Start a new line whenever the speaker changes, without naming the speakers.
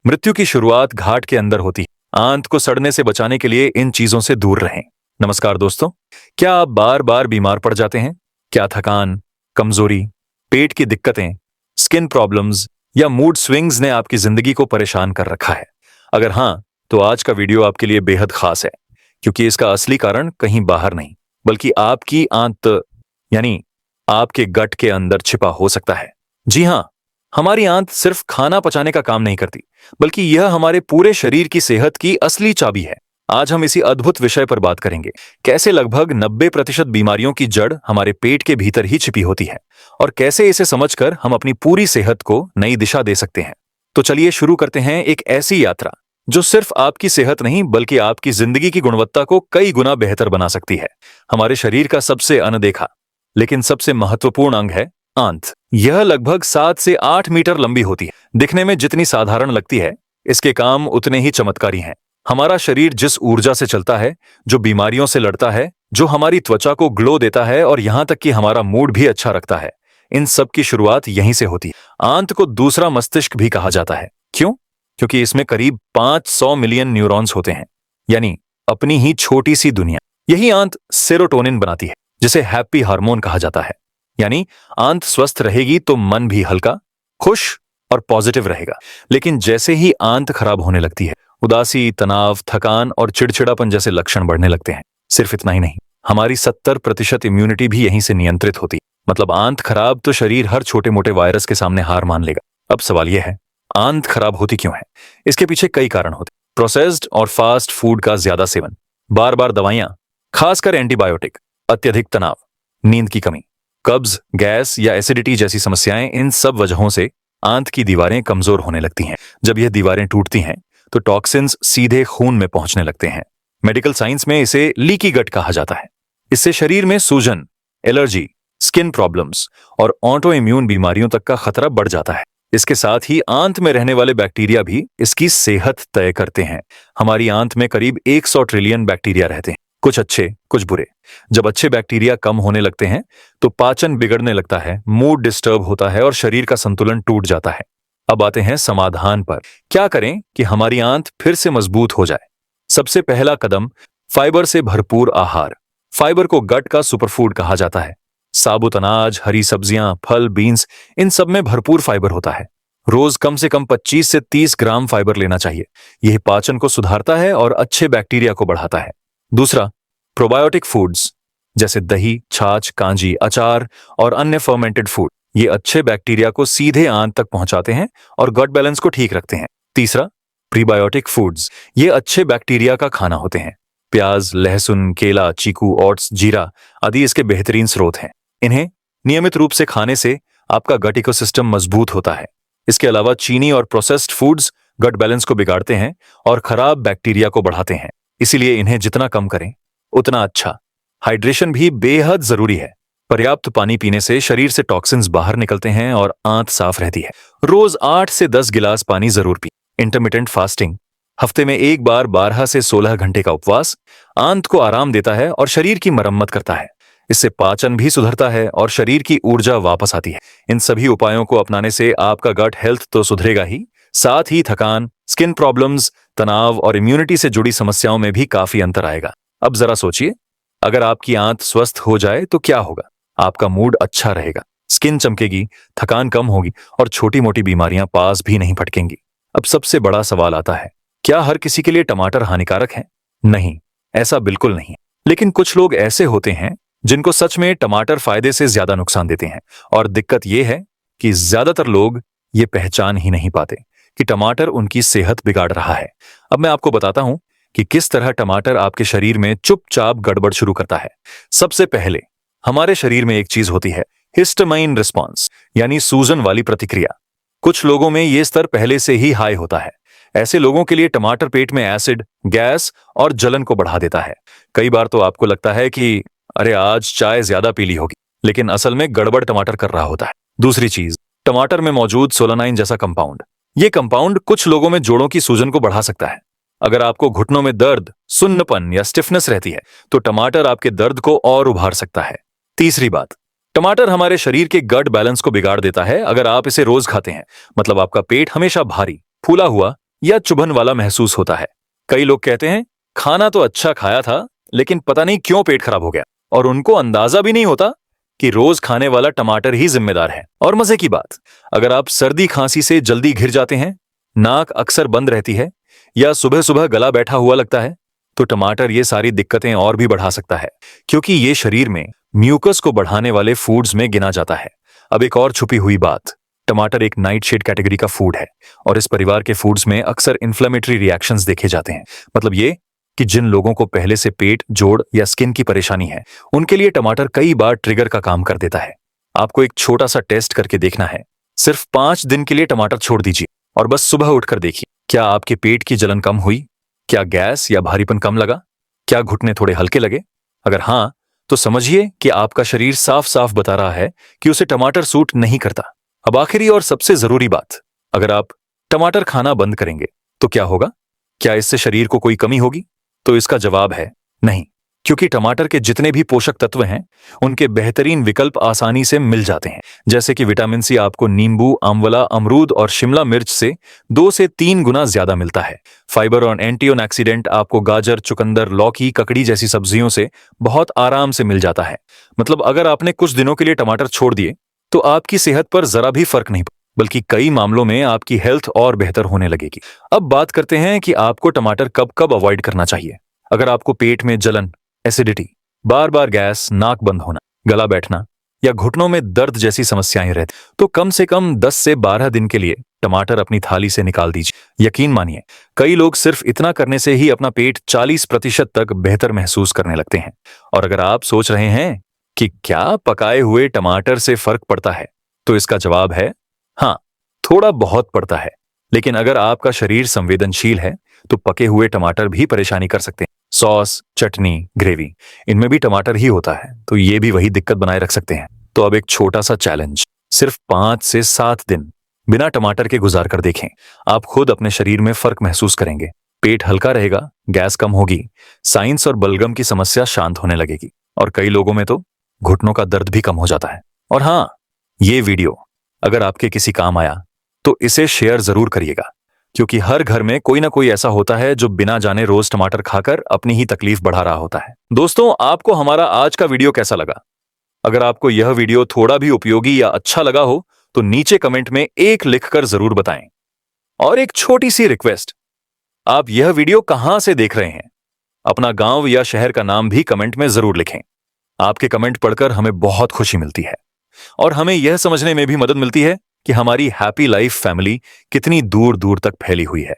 मृत्यु की शुरुआत घाट के अंदर होती है। आंत को सड़ने से बचाने के लिए इन चीजों से दूर रहें। नमस्कार दोस्तों, क्या आप बार बार बीमार पड़ जाते हैं? क्या थकान, कमजोरी, पेट की दिक्कतें, स्किन प्रॉब्लम्स या मूड स्विंग्स ने आपकी जिंदगी को परेशान कर रखा है? अगर हां, तो आज का वीडियो आपके लिए बेहद खास है, क्योंकि इसका असली कारण कहीं बाहर नहीं, बल्कि आपकी आंत यानी आपके गट के अंदर छिपा हो सकता है। जी हां, हमारी आंत सिर्फ खाना पचाने का काम नहीं करती, बल्कि यह हमारे पूरे शरीर की सेहत की असली चाबी है। आज हम इसी अद्भुत विषय पर बात करेंगे, कैसे लगभग 90% बीमारियों की जड़ हमारे पेट के भीतर ही छिपी होती है और कैसे इसे समझकर हम अपनी पूरी सेहत को नई दिशा दे सकते हैं। तो चलिए शुरू करते हैं एक ऐसी यात्रा जो सिर्फ आपकी सेहत नहीं, बल्कि आपकी जिंदगी की गुणवत्ता को कई गुना बेहतर बना सकती है। हमारे शरीर का सबसे अनदेखा लेकिन सबसे महत्वपूर्ण अंग है आंत। यह लगभग 7 से 8 मीटर लंबी होती है। दिखने में जितनी साधारण लगती है, इसके काम उतने ही चमत्कारी हैं। हमारा शरीर जिस ऊर्जा से चलता है, जो बीमारियों से लड़ता है, जो हमारी त्वचा को ग्लो देता है और यहां तक कि हमारा मूड भी अच्छा रखता है, इन सब की शुरुआत यहीं से होती है। आंत को दूसरा मस्तिष्क भी कहा जाता है। क्यों? क्योंकि इसमें करीब 500 मिलियन न्यूरॉन्स होते हैं, यानी अपनी ही छोटी सी दुनिया। यही आंत सेरोटोनिन बनाती है, जिसे हैप्पी हार्मोन कहा जाता है। यानी आंत स्वस्थ रहेगी तो मन भी हल्का, खुश और पॉजिटिव रहेगा। लेकिन जैसे ही आंत खराब होने लगती है, उदासी, तनाव, थकान और चिड़चिड़ापन जैसे लक्षण बढ़ने लगते हैं। सिर्फ इतना ही नहीं, हमारी 70% इम्यूनिटी भी यहीं से नियंत्रित होती है। मतलब आंत खराब तो शरीर हर छोटे मोटे वायरस के सामने हार मान लेगा। अब सवाल यह है, आंत खराब होती क्यों है? इसके पीछे कई कारण होते हैं। प्रोसेस्ड और फास्ट फूड का ज्यादा सेवन, बार बार दवाइयां, खासकर एंटीबायोटिक, अत्यधिक तनाव, नींद की कमी, कब्ज, गैस या एसिडिटी जैसी समस्याएं, इन सब वजहों से आंत की दीवारें कमजोर होने लगती हैं। जब यह दीवारें टूटती हैं, तो टॉक्सिन्स सीधे खून में पहुंचने लगते हैं। मेडिकल साइंस में इसे लीकी गट कहा जाता है। इससे शरीर में सूजन, एलर्जी, स्किन प्रॉब्लम्स और ऑटो इम्यून बीमारियों तक का खतरा बढ़ जाता है। इसके साथ ही आंत में रहने वाले बैक्टीरिया भी इसकी सेहत तय करते हैं। हमारी आंत में करीब 100 ट्रिलियन बैक्टीरिया रहते हैं, कुछ अच्छे, कुछ बुरे। जब अच्छे बैक्टीरिया कम होने लगते हैं, तो पाचन बिगड़ने लगता है, मूड डिस्टर्ब होता है और शरीर का संतुलन टूट जाता है। अब आते हैं समाधान पर। क्या करें कि हमारी आंत फिर से मजबूत हो जाए? सबसे पहला कदम, फाइबर से भरपूर आहार। फाइबर को गट का सुपरफूड कहा जाता है। साबुत अनाज, हरी सब्जियां, फल, बीन्स, इन सब में भरपूर फाइबर होता है। रोज कम से कम 25 से 30 ग्राम फाइबर लेना चाहिए। यह पाचन को सुधारता है और अच्छे बैक्टीरिया को बढ़ाता है। दूसरा, प्रोबायोटिक फूड्स जैसे दही, छाछ, कांजी, अचार और अन्य फर्मेंटेड फूड, ये अच्छे बैक्टीरिया को सीधे आंत तक पहुंचाते हैं और गट बैलेंस को ठीक रखते हैं। तीसरा, प्रीबायोटिक फूड्स, ये अच्छे बैक्टीरिया का खाना होते हैं। प्याज, लहसुन, केला, चीकू, ओट्स, जीरा आदि इसके बेहतरीन स्रोत हैं। इन्हें नियमित रूप से खाने से आपका गट इकोसिस्टम मजबूत होता है। इसके अलावा चीनी और प्रोसेस्ड फूड्स गट बैलेंस को बिगाड़ते हैं और खराब बैक्टीरिया को बढ़ाते हैं। इसीलिए इन्हें जितना कम करें उतना अच्छा। हाइड्रेशन भी बेहद जरूरी है। पर्याप्त पानी पीने से शरीर से टॉक्सिन्स बाहर निकलते हैं और आंत साफ रहती है। रोज 8 से 10 गिलास पानी जरूर पिए। इंटरमिटेंट फास्टिंग, हफ्ते में एक बार 12 से 16 घंटे का उपवास, आंत को आराम देता है और शरीर की मरम्मत करता है। इससे पाचन भी सुधरता है और शरीर की ऊर्जा वापस आती है। इन सभी उपायों को अपनाने से आपका गट हेल्थ तो सुधरेगा ही, साथ ही थकान, स्किन प्रॉब्लम्स, तनाव और इम्यूनिटी से जुड़ी समस्याओं में भी काफी अंतर आएगा। अब जरा सोचिए, अगर आपकी आंत स्वस्थ हो जाए तो क्या होगा? आपका मूड अच्छा रहेगा, स्किन चमकेगी, थकान कम होगी और छोटी मोटी बीमारियां पास भी नहीं फटकेंगी। अब सबसे बड़ा सवाल आता है, क्या हर किसी के लिए टमाटर हानिकारक है? नहीं, ऐसा बिल्कुल नहीं। लेकिन कुछ लोग ऐसे होते हैं जिनको सच में टमाटर फायदे से ज्यादा नुकसान देते हैं। और दिक्कत यह है कि ज्यादातर लोग ये पहचान ही नहीं पाते कि टमाटर उनकी सेहत बिगाड़ रहा है। अब मैं आपको बताता हूं कि किस तरह टमाटर आपके शरीर में चुपचाप गड़बड़ शुरू करता है। सबसे पहले हमारे शरीर में एक चीज होती है, हिस्टामाइन रिस्पॉन्स, यानी सूजन वाली प्रतिक्रिया। कुछ लोगों में यह स्तर पहले से ही हाई होता है। ऐसे लोगों के लिए टमाटर पेट में एसिड, गैस और जलन को बढ़ा देता है। कई बार तो आपको लगता है कि अरे आज चाय ज्यादा पी ली होगी, लेकिन असल में गड़बड़ टमाटर कर रहा होता है। दूसरी चीज, टमाटर में मौजूद सोलानाइन जैसा कंपाउंड। ये कंपाउंड कुछ लोगों में जोड़ों की सूजन को बढ़ा सकता है। अगर आपको घुटनों में दर्द, सुन्नपन या स्टिफनेस रहती है, तो टमाटर आपके दर्द को और उभार सकता है। तीसरी बात, टमाटर हमारे शरीर के गट बैलेंस को बिगाड़ देता है। अगर आप इसे रोज खाते हैं, मतलब आपका पेट हमेशा भारी, फूला हुआ या चुभन वाला महसूस होता है। कई लोग कहते हैं खाना तो अच्छा खाया था, लेकिन पता नहीं क्यों पेट खराब हो गया, और उनको अंदाजा भी नहीं होता कि रोज खाने वाला टमाटर ही जिम्मेदार है। और मजे की बात, अगर आप सर्दी खांसी से जल्दी घिर जाते हैं, नाक अक्सर बंद रहती है, या सुबह सुबह गला बैठा हुआ लगता है, तो टमाटर ये सारी दिक्कतें और भी बढ़ा सकता है, क्योंकि ये शरीर में म्यूकस को बढ़ाने वाले फूड्स में गिना जाता है। अब एक और छुपी हुई बात, टमाटर एक नाइटशेड कैटेगरी का फूड है, और इस परिवार के फूड्स में अक्सर इन्फ्लेमेटरी रिएक्शंस देखे जाते हैं। मतलब ये कि जिन लोगों को पहले से पेट, जोड़ या स्किन की परेशानी है, उनके लिए टमाटर कई बार ट्रिगर का काम कर देता है। आपको एक छोटा सा टेस्ट करके देखना है। सिर्फ 5 दिन के लिए टमाटर छोड़ दीजिए और बस सुबह उठकर देखिए, क्या आपके पेट की जलन कम हुई? क्या गैस या भारीपन कम लगा? क्या घुटने थोड़े हल्के लगे? अगर हाँ, तो समझिए कि आपका शरीर साफ साफ बता रहा है कि उसे टमाटर सूट नहीं करता। अब आखिरी और सबसे जरूरी बात, अगर आप टमाटर खाना बंद करेंगे तो क्या होगा? क्या इससे शरीर को कोई कमी होगी? तो इसका जवाब है नहीं, क्योंकि टमाटर के जितने भी पोषक तत्व हैं, उनके बेहतरीन विकल्प आसानी से मिल जाते हैं। जैसे कि विटामिन सी आपको नींबू, आंवला, अमरूद और शिमला मिर्च से 2 से 3 गुना ज्यादा मिलता है। फाइबर और एंटीऑक्सीडेंट आपको गाजर, चुकंदर, लौकी, ककड़ी जैसी सब्जियों से बहुत आराम से मिल जाता है। मतलब अगर आपने कुछ दिनों के लिए टमाटर छोड़ दिए, तो आपकी सेहत पर जरा भी फर्क नहीं, बल्कि कई मामलों में आपकी हेल्थ और बेहतर होने लगेगी। अब बात करते हैं कि आपको टमाटर कब कब अवॉइड करना चाहिए। अगर आपको पेट में जलन, एसिडिटी, बार बार गैस, नाक बंद होना, गला बैठना या घुटनों में दर्द जैसी समस्याएं रहती, तो कम से कम 10 से 12 दिन के लिए टमाटर अपनी थाली से निकाल दीजिए। यकीन मानिए, कई लोग सिर्फ इतना करने से ही अपना पेट 40% तक बेहतर महसूस करने लगते हैं। और अगर आप सोच रहे हैं कि क्या पकाए हुए टमाटर से फर्क पड़ता है, तो इसका जवाब है हाँ, थोड़ा बहुत पड़ता है। लेकिन अगर आपका शरीर संवेदनशील है, तो पके हुए टमाटर भी परेशानी कर सकते हैं। सॉस, चटनी, ग्रेवी, इनमें भी टमाटर ही होता है, तो ये भी वही दिक्कत बनाए रख सकते हैं। तो अब एक छोटा सा चैलेंज, सिर्फ 5 से 7 दिन बिना टमाटर के गुजार कर देखें। आप खुद अपने शरीर में फर्क महसूस करेंगे। पेट हल्का रहेगा, गैस कम होगी, साइंस और बलगम की समस्या शांत होने लगेगी, और कई लोगों में तो घुटनों का दर्द भी कम हो जाता है। और हाँ, ये वीडियो अगर आपके किसी काम आया, तो इसे शेयर जरूर करिएगा, क्योंकि हर घर में कोई ना कोई ऐसा होता है जो बिना जाने रोज टमाटर खाकर अपनी ही तकलीफ बढ़ा रहा होता है। दोस्तों, आपको हमारा आज का वीडियो कैसा लगा? अगर आपको यह वीडियो थोड़ा भी उपयोगी या अच्छा लगा हो, तो नीचे कमेंट में 1 लिखकर जरूर बताएं। और एक छोटी सी रिक्वेस्ट, आप यह वीडियो कहां से देख रहे हैं? अपना गांव या शहर का नाम भी कमेंट में जरूर लिखें। आपके कमेंट पढ़कर हमें बहुत खुशी मिलती है, और हमें यह समझने में भी मदद मिलती है कि हमारी हैप्पी लाइफ फैमिली कितनी दूर दूर तक फैली हुई है।